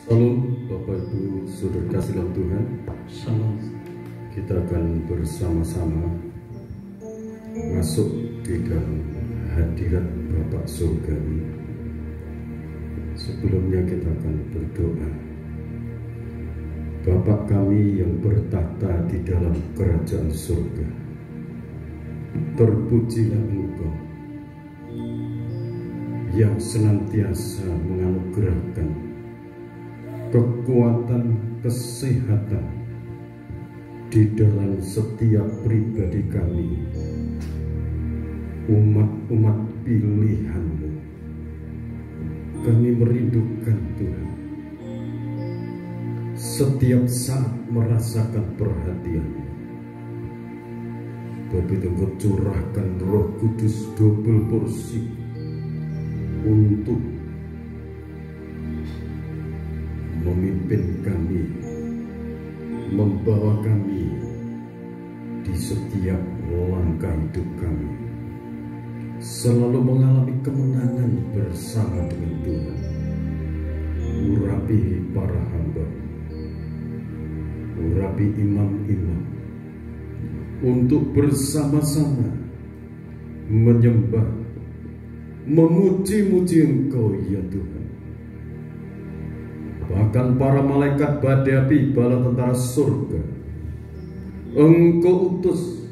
Salam Bapak Ibu Saudara kasih dalam Tuhan. Salam. Kita akan bersama-sama masuk di dalam hadirat Bapak Surgawi. Sebelumnya kita akan berdoa. Bapa kami yang bertahta di dalam kerajaan surga, terpujilah Engkau yang senantiasa menganugerahkan kekuatan, kesehatan di dalam setiap pribadi kami, umat-umat pilihan-Mu. Kami merindukan Tuhan, setiap saat merasakan perhatian-Mu. Begitu Engkau curahkan Roh Kudus double porsi untuk memimpin kami, membawa kami di setiap langkah hidup kami, selalu mengalami kemenangan bersama dengan Tuhan. Urapi para hamba, urapi imam-imam, untuk bersama-sama menyembah, memuji-muji Engkau ya Tuhan. Bahkan para malaikat badai api bala tentara surga Engkau utus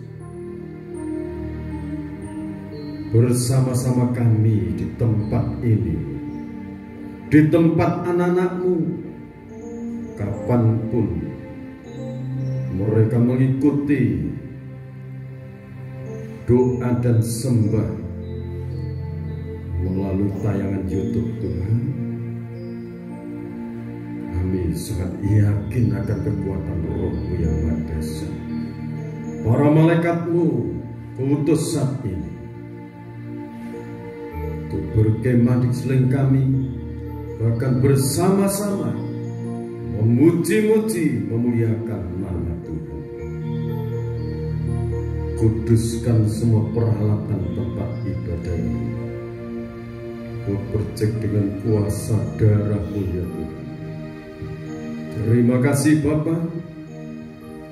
bersama-sama kami di tempat ini, di tempat anak-anak-Mu. Kapanpun mereka mengikuti doa dan sembah melalui tayangan YouTube Tuhan, kami sangat yakin akan kekuatan Roh-Mu yang Maha Dahsyat. Para malaikat-Mu kuutus saat ini untuk berkemah di sekeliling kami, bahkan bersama-sama memuji-muji, memuliakan nama Tuhan. Kuduskan semua peralatan tempat ibadah ini. Kau percik dengan kuasa darah-Mu ya Tuhan. Terima kasih Bapa,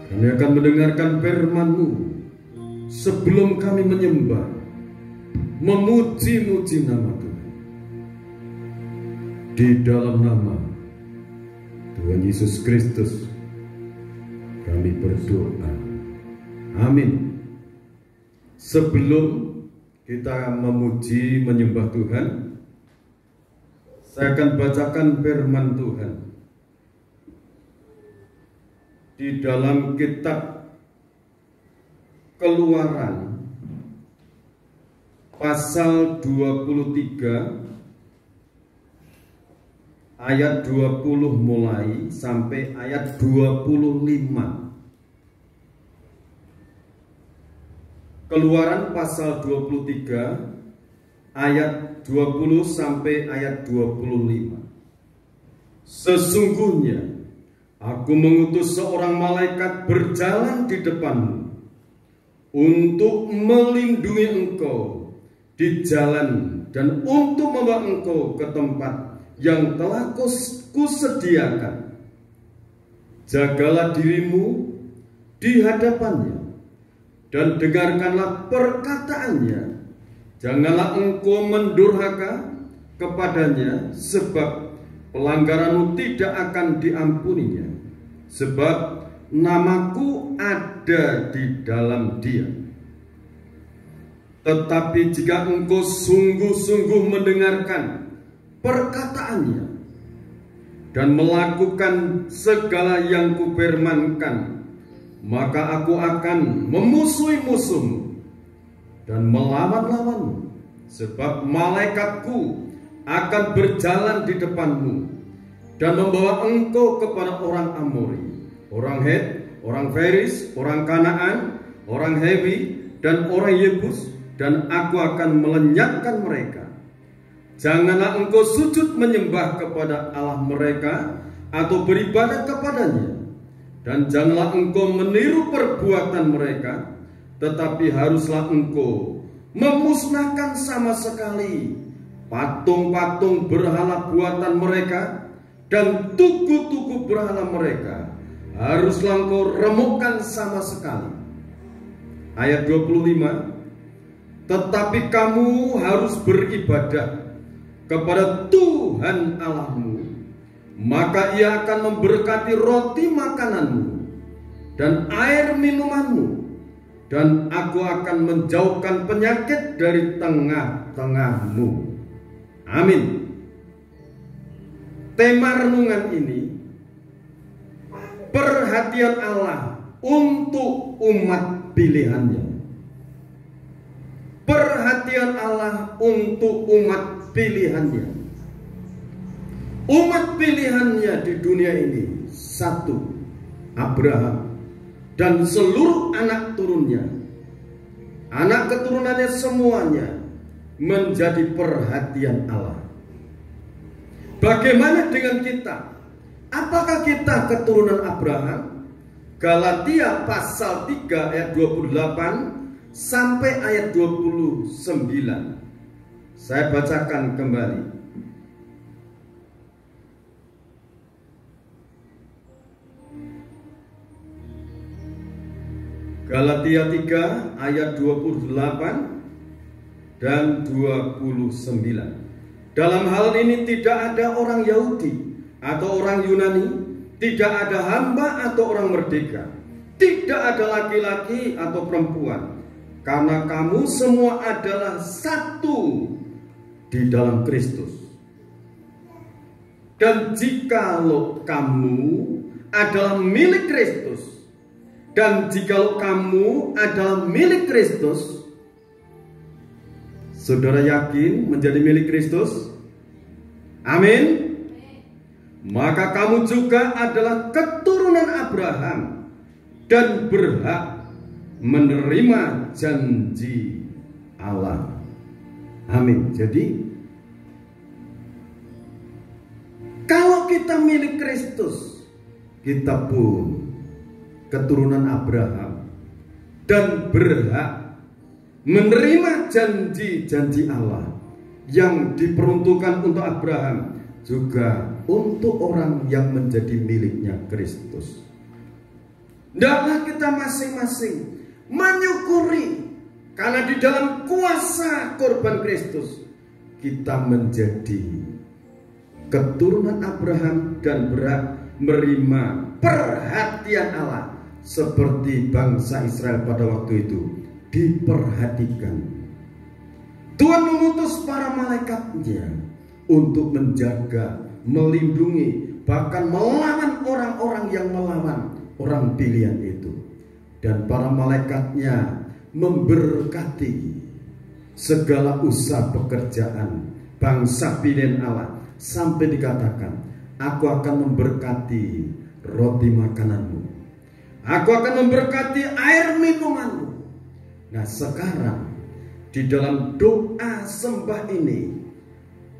kami akan mendengarkan firman-Mu sebelum kami menyembah, memuji-muji nama Tuhan. Di dalam nama Tuhan Yesus Kristus kami berdoa, amin. Sebelum kita memuji, menyembah Tuhan, saya akan bacakan firman Tuhan di dalam kitab Keluaran pasal 23 ayat 20 mulai sampai ayat 25. Keluaran pasal 23 ayat 20 sampai ayat 25. Sesungguhnya Aku mengutus seorang malaikat berjalan di depanmu untuk melindungi engkau di jalan dan untuk membawa engkau ke tempat yang telah kusediakan. Jagalah dirimu di hadapannya dan dengarkanlah perkataannya. Janganlah engkau mendurhaka kepadanya, sebab pelanggaranmu tidak akan diampuninya, sebab namaku ada di dalam dia. Tetapi jika engkau sungguh-sungguh mendengarkan perkataannya dan melakukan segala yang kufirmankan, maka aku akan memusuhi musuhmu dan melawan-lawanmu, sebab malaikatku akan berjalan di depanmu dan membawa engkau kepada orang Amori, orang Het, orang Feris, orang Kanaan, orang Hewi, dan orang Yebus, dan aku akan melenyapkan mereka. Janganlah engkau sujud menyembah kepada Allah mereka atau beribadah kepadanya, dan janganlah engkau meniru perbuatan mereka, tetapi haruslah engkau memusnahkan sama sekali patung-patung berhala buatan mereka dan tugu-tugu berhala mereka haruslah engkau remukkan sama sekali. Ayat 25, tetapi kamu harus beribadah kepada Tuhan Allahmu, maka Ia akan memberkati roti makananmu dan air minumanmu, dan Aku akan menjauhkan penyakit dari tengah-tengahmu. Amin. Tema renungan ini, perhatian Allah untuk umat pilihannya. Perhatian Allah untuk umat pilihannya. Umat pilihannya di dunia ini, satu, Abraham dan seluruh anak turunnya. Anak keturunannya semuanya menjadi perhatian Allah. Bagaimana dengan kita? Apakah kita keturunan Abraham? Galatia pasal 3 ayat 28 sampai ayat 29. Saya bacakan kembali. Galatia 3 ayat 28 dan 29. Dalam hal ini tidak ada orang Yahudi atau orang Yunani, tidak ada hamba atau orang merdeka, tidak ada laki-laki atau perempuan, karena kamu semua adalah satu di dalam Kristus. Dan jikalau kamu adalah milik Kristus, dan jikalau kamu adalah milik Kristus, saudara yakin menjadi milik Kristus? Amin. Maka kamu juga adalah keturunan Abraham dan berhak menerima janji Allah. Amin. Jadi kalau kita milik Kristus, kita pun keturunan Abraham dan berhak menerima janji-janji Allah yang diperuntukkan untuk Abraham, juga untuk orang yang menjadi miliknya Kristus. Hendaklah kita masing-masing menyukuri, karena di dalam kuasa korban Kristus kita menjadi keturunan Abraham dan berhak menerima perhatian Allah, seperti bangsa Israel pada waktu itu diperhatikan. Tuhan mengutus para malaikatnya untuk menjaga, melindungi, bahkan melawan orang-orang yang melawan orang pilihan itu. Dan para malaikatnya memberkati segala usaha pekerjaan bangsa pilihan Allah, sampai dikatakan, Aku akan memberkati roti makananmu, Aku akan memberkati air minumanmu. Nah sekarang di dalam doa sembah ini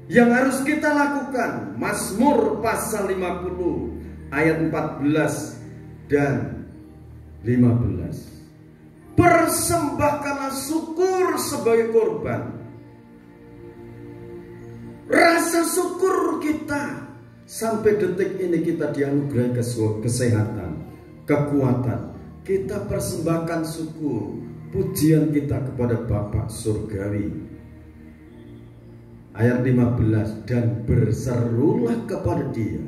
yang harus kita lakukan, Mazmur pasal 50 ayat 14 dan 15. Persembahkanlah syukur sebagai korban. Rasa syukur kita sampai detik ini kita dianugerahi kesehatan, kekuatan. Kita persembahkan syukur, pujian kita kepada Bapa Surgawi. Ayat 15, dan berserulah kepada Dia,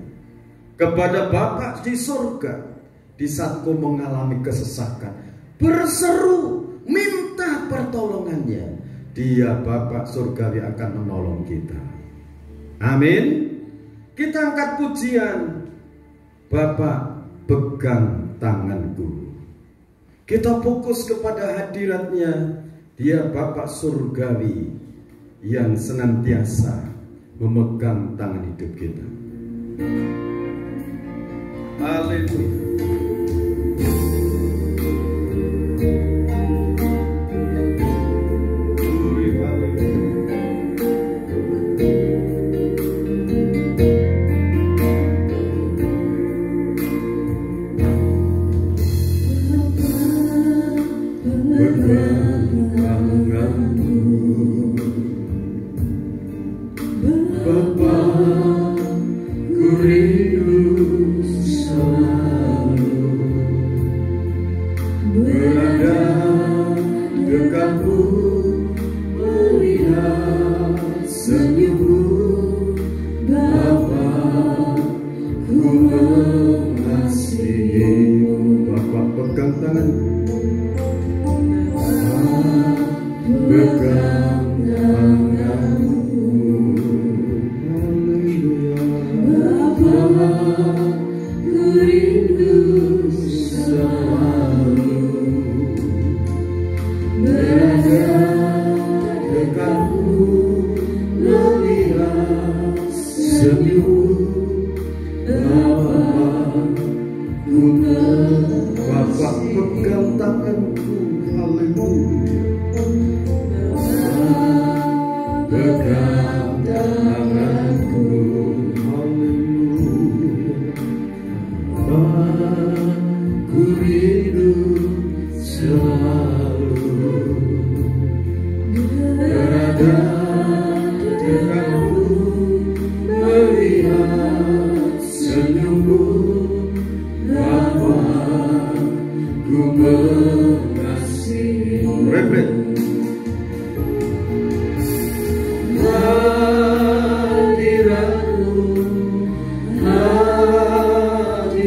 kepada Bapa di surga, di saat kau mengalami kesesakan. Berseru, minta pertolongannya. Dia Bapa Surgawi akan menolong kita. Amin. Kita angkat pujian, Bapa pegang tanganku. Kita fokus kepada hadiratnya, Dia Bapa Surgawi yang senantiasa memegang tangan hidup kita. Haleluya. Bapa, ku rindu selalu berada dekatmu, melihat senyummu. Bapa, ku mengasihimu. Bapa, pegang tanganku, pegang tanganku. Bapa, ku rindu selalu berada dekatmu, melihat senyummu. Bapa, pegang tanganku, haleluya. Pegang tanganku, haleluya. Bapa, ku rindu selalu berada dekatmu, melihat senyummu. Bapa, ku mengasihimu. Refret. Hadiratmu, hadiratmu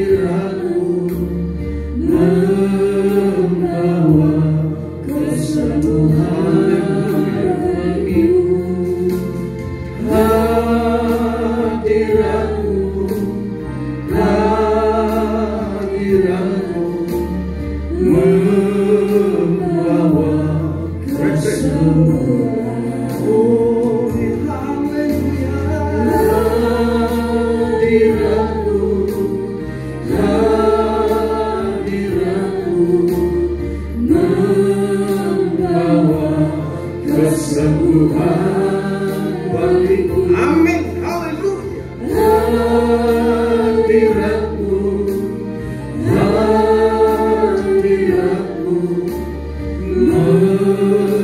membawa kesembuhan bagimu. Hadiratmu, hadiratmu membawa kesembuhan. Oh, haleluya. Hadiratmu, hadiratmu membawa kesembuhan bagiku. Amin, haleluya. Hadiratmu, hadiratmu membawa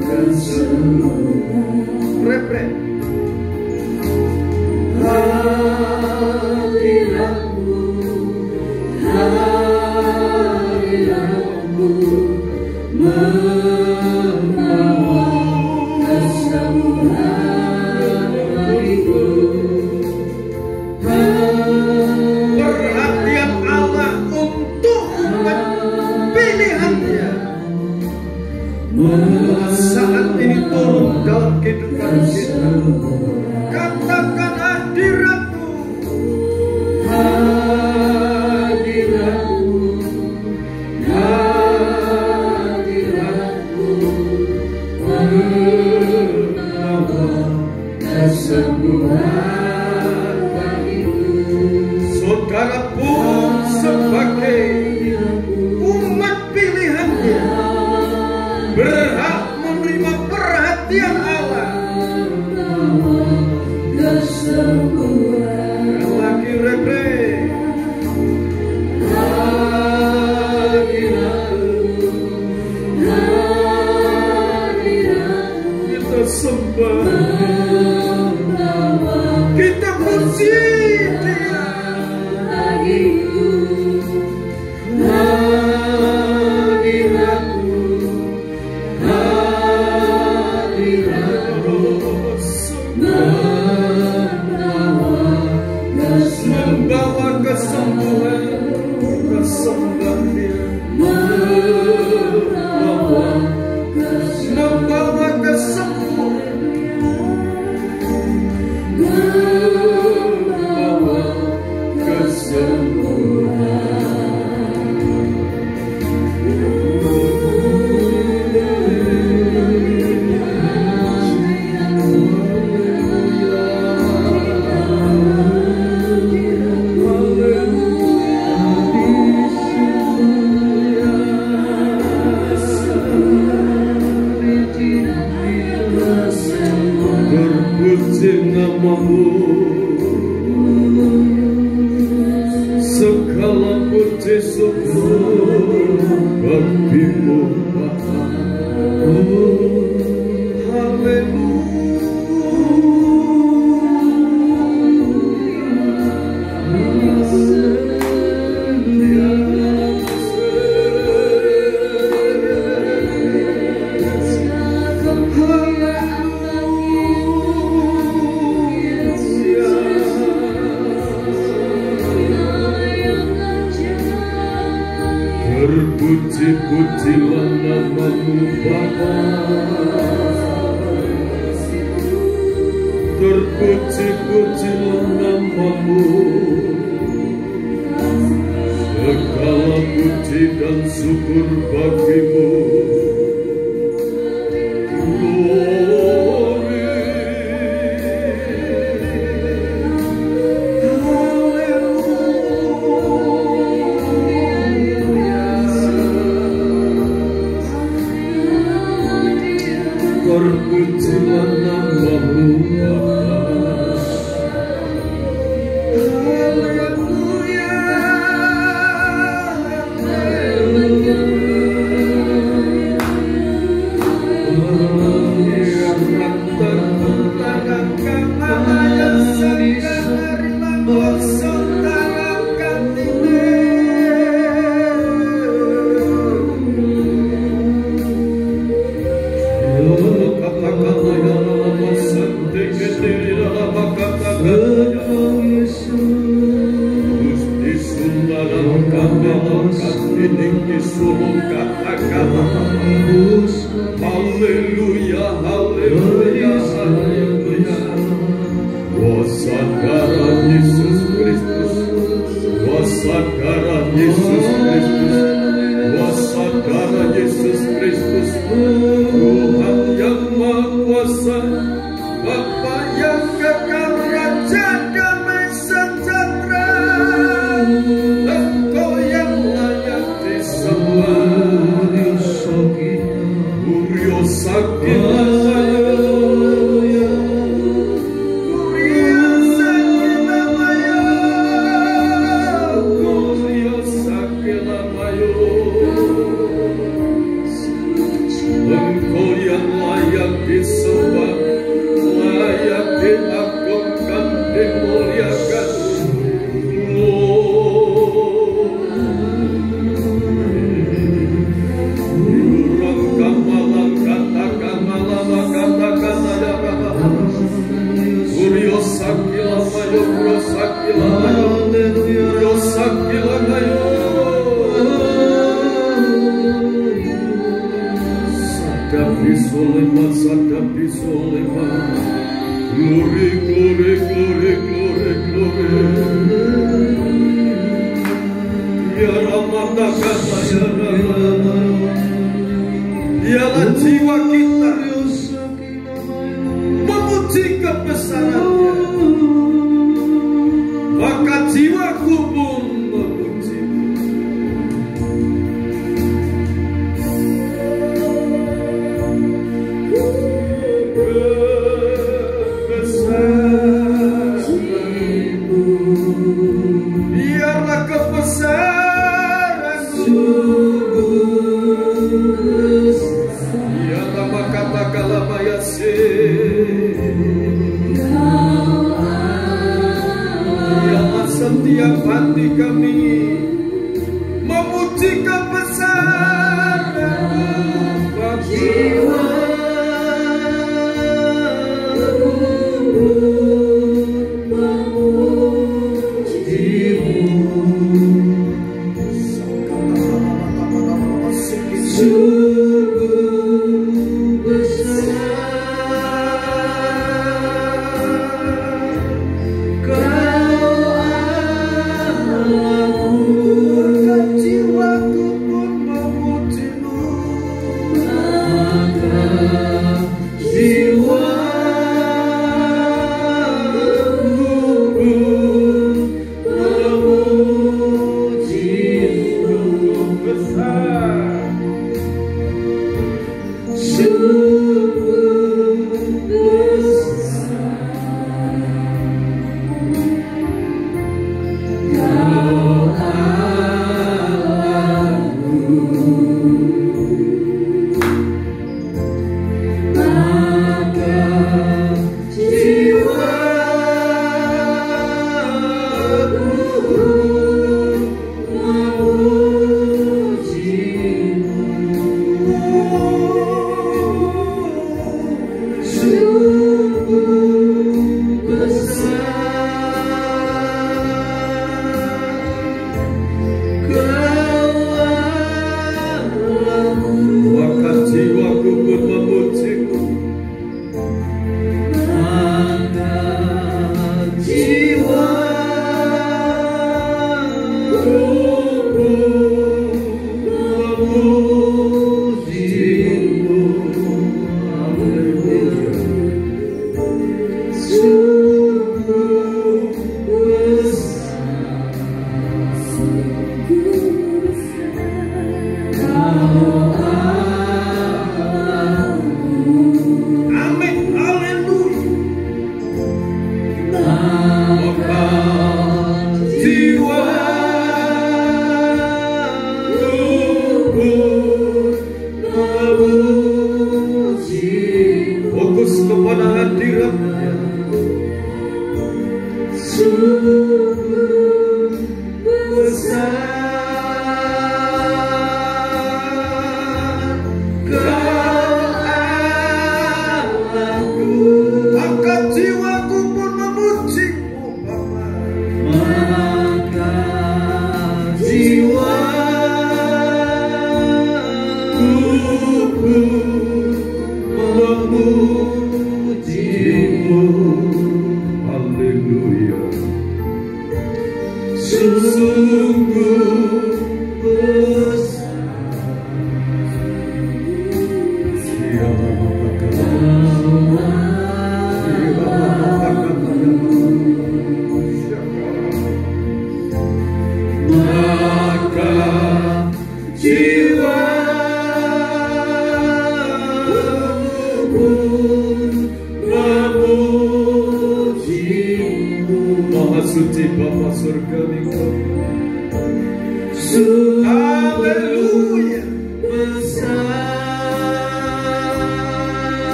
kesembuhan. Refren. Hadiratmu, hadiratmu membawa kesembuhan bagiku. Perhatian Allah untuk pilihannya saat ini turun dalam kehidupan kita. Katakan hadiratmu, hadiratmu, hadiratmu membawa kesembuhan bagiku. Saudara pun sebagai umat pilihannya berhak menerima perhatian Allah. Kesembuhan. Lagi refren. Hadiratmu, hadiratmu kita sembah, kita puji Dia. Bagiku hadiratmu, hadiratmu membawa kesembuhan, kesembuhan Dia membawa kesembuhan, membawa kesembuhan. Namamu, segala puji syukur bagimu Bapa. Haleluya. Terpuji-pujilah nama-Mu, segala puji dan syukur bagi-Mu. Terpujilah nama-Mu, Haleluya, haleluya, haleluya. Wasakara Yesus Kristus, wasakara Yesus Kristus, wasakara Yesus Kristus. Tuhan yang Maha Kuasa, Bapa yang kekal, Raja damai sejahtera. Engkau yang layak disembah. Engkau yang layak disembah, layak diagungkan, dimuliakan. Sadapi Soleman, glory, glory, glory, glory, glory. Ya Ramata kata ya Rama, dialah jiwa kita memuji kebesarannya, maka jiwaku pun memuji. Biarlah kebesaran-Mu, biarlah makata kalamayase, biarlah setiap hati kami memuji kebesaran-Mu, jiwa. Jiwaku pun memuji-Mu.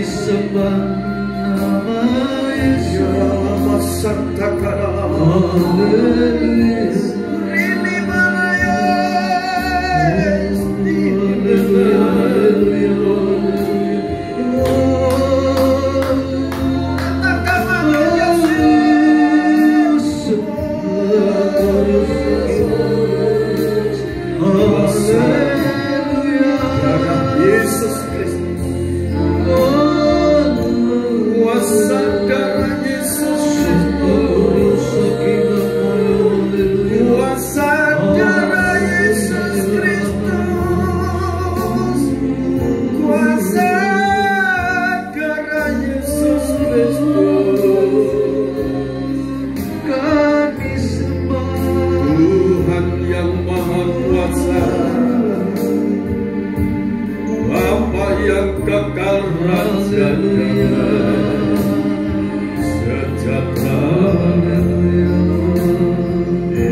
sembah nama Yesus. Yesus Kristus, kuasa darah Yesus Kristus, kuasa darah Yesus Kristus, kuasa darah Yesus Kristus, kami sembah Tuhan yang Maha Kuasa, Bapa yang kekal raja sejahtera.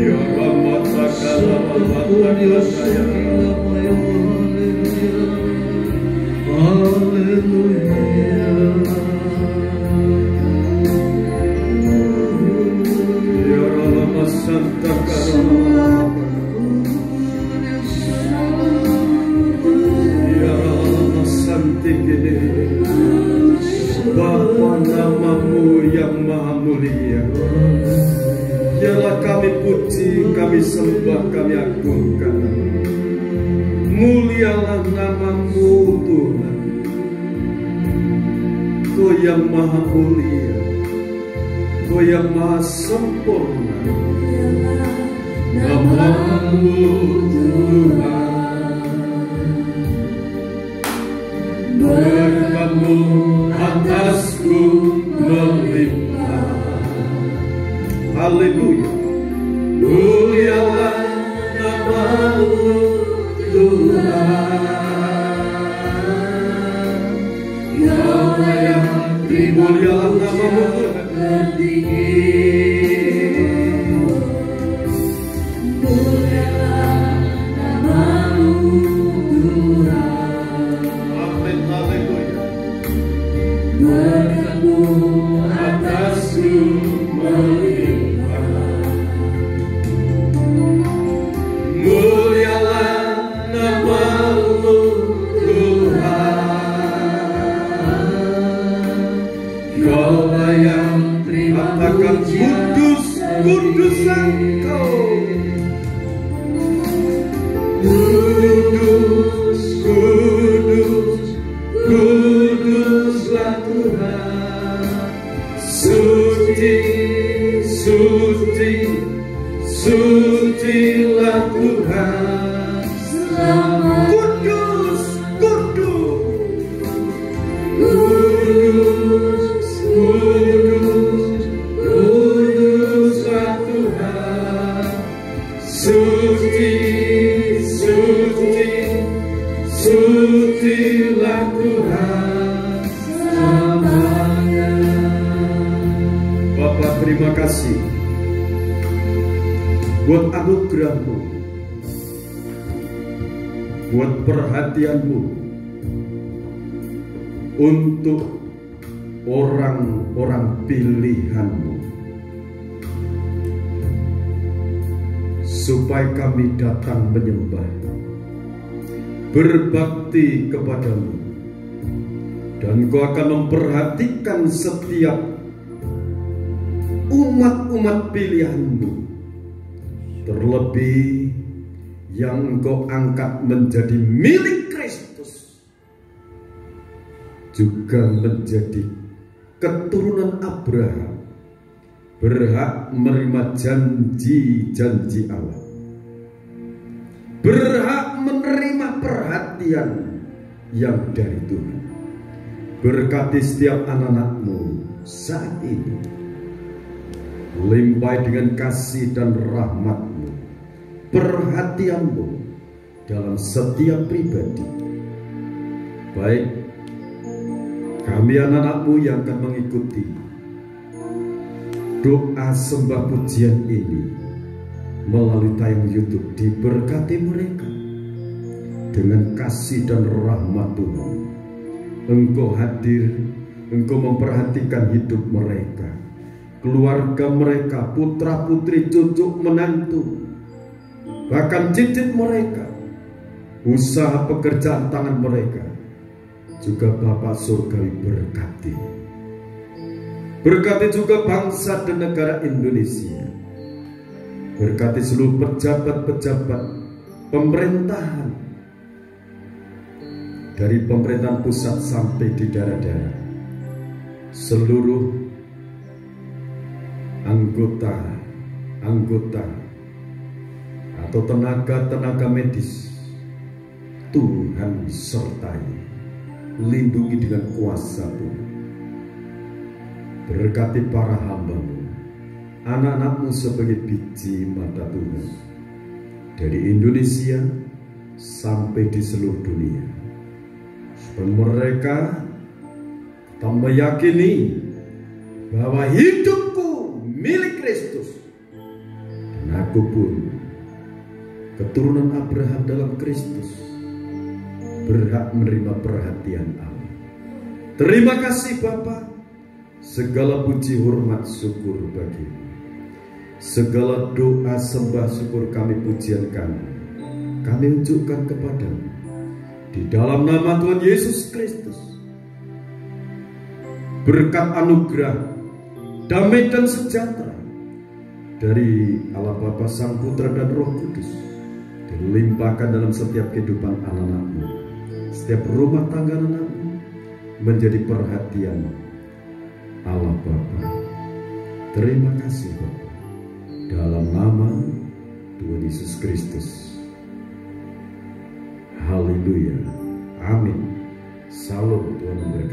Ya Rama Sakala Ya Rama Santa Karama, Bapa, namamu yang maha mulia, ialah kami puji, kami sembah, kami agungkan. Mulialah namamu Tuhan, Kau yang maha mulia, Kau yang maha sempurna. Namamu Tuhan, berkat-Mu atasku melimpah. Haleluya. Mulialah namamu Tuhan, Kau yang mulialah namamu tertinggi. Mulialah namamu Tuhan. Amin. Haleluya. Berkat-Mu atasku melimpah. Mulialah namamu Tuhan, Kaulah yang katakan kudus, kudus Engkau. Kudus, kudus, kuduslah Tuhan. Suci, suci, sucilah Tuhan. Kudus, kudus, kudus, kudus, kuduslah Tuhan. Suci, suci, sucilah Tuhan selamanya. Bapa, terima kasih buat anugerah-Mu, buat perhatian-Mu untuk orang-orang pilihan-Mu, supaya kami datang menyembah, berbakti kepada-Mu, dan Kau akan memperhatikan setiap umat-umat pilihan-Mu, terlebih yang Engkau angkat menjadi milik Kristus, juga menjadi keturunan Abraham, berhak menerima janji-janji Allah, berhak menerima perhatian yang dari Tuhan. Berkati setiap anak-anak-Mu saat ini, limpahi dengan kasih dan rahmat-Mu, perhatian-Mu dalam setiap pribadi. Baik kami anak-anak-Mu yang akan mengikuti doa sembah pujian ini melalui tayang YouTube, diberkati mereka dengan kasih dan rahmat Tuhan. Engkau hadir, Engkau memperhatikan hidup mereka, keluarga mereka, putra-putri, cucu, menantu, bahkan cicit mereka, usaha pekerjaan tangan mereka. Juga Bapa Surgawi berkati. Berkati juga bangsa dan negara Indonesia. Berkati seluruh pejabat-pejabat pemerintahan, dari pemerintahan pusat sampai di daerah-daerah. Seluruh anggota atau tenaga medis, Tuhan sertai, lindungi dengan kuasa Tuhan. Berkati para hamba-Mu, anak-anak-Mu sebagai biji mata Tuhan, dari Indonesia sampai di seluruh dunia. Supaya mereka tetap meyakini bahwa hidupku milik Kristus, dan aku pun keturunan Abraham dalam Kristus, berhak menerima perhatian Allah. Terima kasih Bapa. Segala puji, hormat, syukur bagi-Mu. Segala doa, sembah, syukur kami, pujian kami unjukkan kepadamu di dalam nama Tuhan Yesus Kristus. Berkat anugerah, damai dan sejahtera dari Allah Bapa, Sang Putra dan Roh Kudus dilimpahkan dalam setiap kehidupan anak-anak-Mu. Setiap rumah tangga anak-anak-Mu menjadi perhatian Allah Bapa. Terima kasih Bapa, dalam nama Tuhan Yesus Kristus. Haleluya. Amin. Salam, Tuhan memberkati.